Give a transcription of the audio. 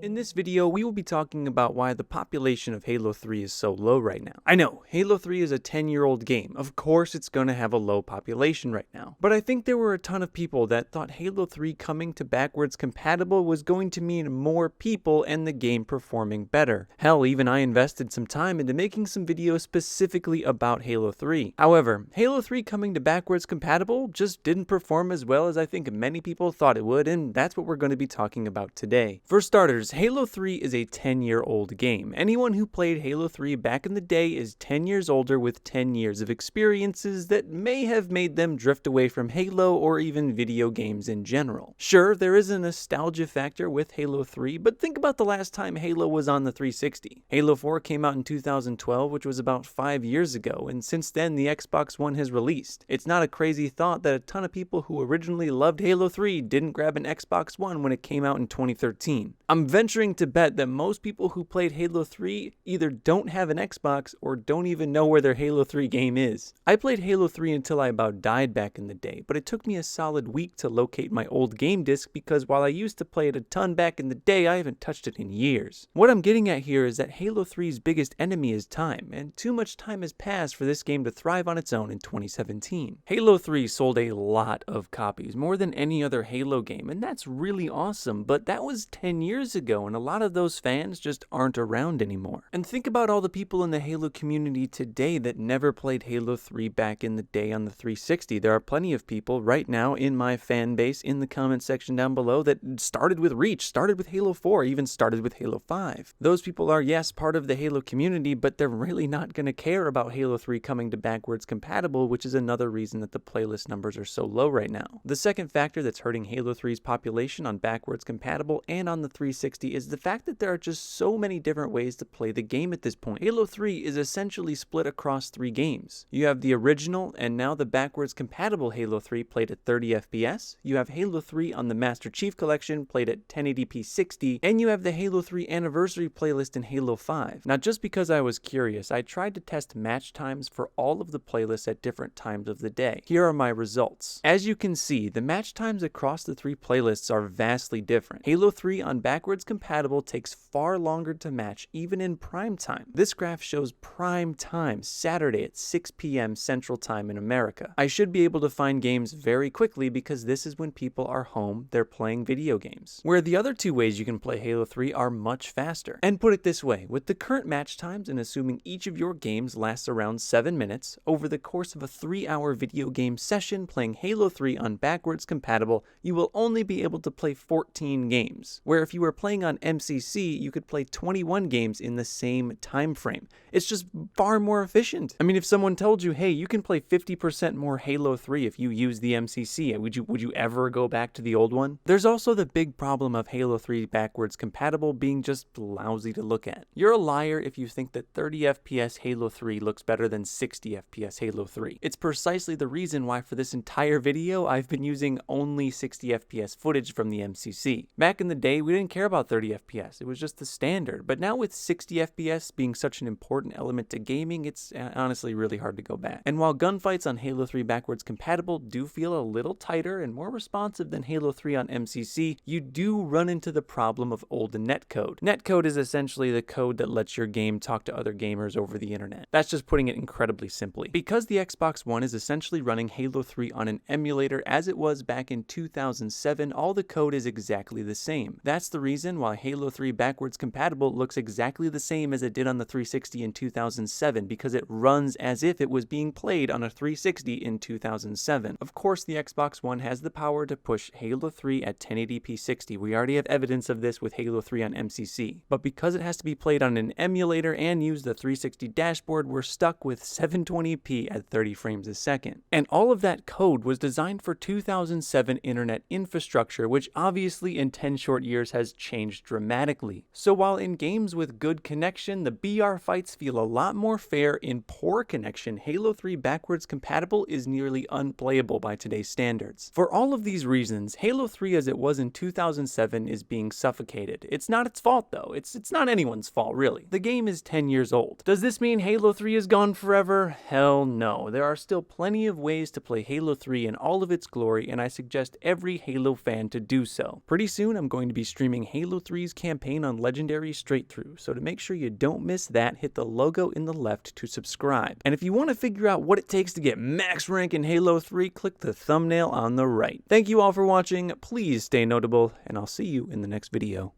In this video, we will be talking about why the population of Halo 3 is so low right now. I know, Halo 3 is a 10-year-old game. Of course it's gonna have a low population right now. But I think there were a ton of people that thought Halo 3 coming to backwards compatible was going to mean more people and the game performing better. Hell, even I invested some time into making some videos specifically about Halo 3. However, Halo 3 coming to backwards compatible just didn't perform as well as I think many people thought it would, and that's what we're going to be talking about today. For starters, Halo 3 is a 10-year-old game. Anyone who played Halo 3 back in the day is 10 years older with 10 years of experiences that may have made them drift away from Halo or even video games in general. Sure, there is a nostalgia factor with Halo 3, but think about the last time Halo was on the 360. Halo 4 came out in 2012, which was about 5 years ago, and since then the Xbox One has released. It's not a crazy thought that a ton of people who originally loved Halo 3 didn't grab an Xbox One when it came out in 2013. I'm venturing to bet that most people who played Halo 3 either don't have an Xbox or don't even know where their Halo 3 game is. I played Halo 3 until I about died back in the day, but it took me a solid week to locate my old game disc because while I used to play it a ton back in the day, I haven't touched it in years. What I'm getting at here is that Halo 3's biggest enemy is time, and too much time has passed for this game to thrive on its own in 2017. Halo 3 sold a lot of copies, more than any other Halo game, and that's really awesome, but that was 10 years ago, and a lot of those fans just aren't around anymore. And think about all the people in the Halo community today that never played Halo 3 back in the day on the 360. There are plenty of people right now in my fan base in the comment section down below that started with Reach, started with Halo 4, even started with Halo 5. Those people are, yes, part of the Halo community, but they're really not going to care about Halo 3 coming to backwards compatible, which is another reason that the playlist numbers are so low right now. The second factor that's hurting Halo 3's population on backwards compatible and on the 360 is the fact that there are just so many different ways to play the game at this point. Halo 3 is essentially split across 3 games. You have the original and now the backwards compatible Halo 3 played at 30 FPS, you have Halo 3 on the Master Chief Collection played at 1080p 60, and you have the Halo 3 Anniversary playlist in Halo 5. Now just because I was curious, I tried to test match times for all of the playlists at different times of the day. Here are my results. As you can see, the match times across the 3 playlists are vastly different. Halo 3 on backwards compatible takes far longer to match even in prime time. This graph shows prime time, Saturday at 6 p.m. Central Time in America. I should be able to find games very quickly because this is when people are home, they're playing video games. Where the other 2 ways you can play Halo 3 are much faster. And put it this way, with the current match times and assuming each of your games lasts around 7 minutes, over the course of a 3-hour video game session playing Halo 3 on backwards compatible, you will only be able to play 14 games. Where if you were playing on MCC, you could play 21 games in the same time frame. It's just far more efficient. I mean, if someone told you, hey, you can play 50% more Halo 3 if you use the MCC, would you ever go back to the old one? There's also the big problem of Halo 3 backwards compatible being just lousy to look at. You're a liar if you think that 30 FPS Halo 3 looks better than 60 FPS Halo 3. It's precisely the reason why for this entire video I've been using only 60 FPS footage from the MCC. Back in the day, we didn't care about 30 FPS. It was just the standard. But now with 60 FPS being such an important element to gaming, it's honestly really hard to go back. And while gunfights on Halo 3 backwards compatible do feel a little tighter and more responsive than Halo 3 on MCC, you do run into the problem of old netcode. Netcode is essentially the code that lets your game talk to other gamers over the internet. That's just putting it incredibly simply. Because the Xbox One is essentially running Halo 3 on an emulator as it was back in 2007, all the code is exactly the same. That's the reason why Halo 3 backwards compatible looks exactly the same as it did on the 360 in 2007, because it runs as if it was being played on a 360 in 2007. Of course, the Xbox One has the power to push Halo 3 at 1080p 60. We already have evidence of this with Halo 3 on MCC. But because it has to be played on an emulator and use the 360 dashboard, we're stuck with 720p at 30 frames a second. And all of that code was designed for 2007 internet infrastructure, which obviously in 10 short years has changed dramatically. So while in games with good connection, the BR fights feel a lot more fair, in poor connection, Halo 3 backwards compatible is nearly unplayable by today's standards. For all of these reasons, Halo 3 as it was in 2007 is being suffocated. It's not its fault though. It's not anyone's fault really. The game is 10 years old. Does this mean Halo 3 is gone forever? Hell no. There are still plenty of ways to play Halo 3 in all of its glory, and I suggest every Halo fan to do so. Pretty soon I'm going to be streaming Halo Halo 3's campaign on Legendary straight through, so to make sure you don't miss that, hit the logo in the left to subscribe. And if you want to figure out what it takes to get max rank in Halo 3, click the thumbnail on the right. Thank you all for watching, please stay notable, and I'll see you in the next video.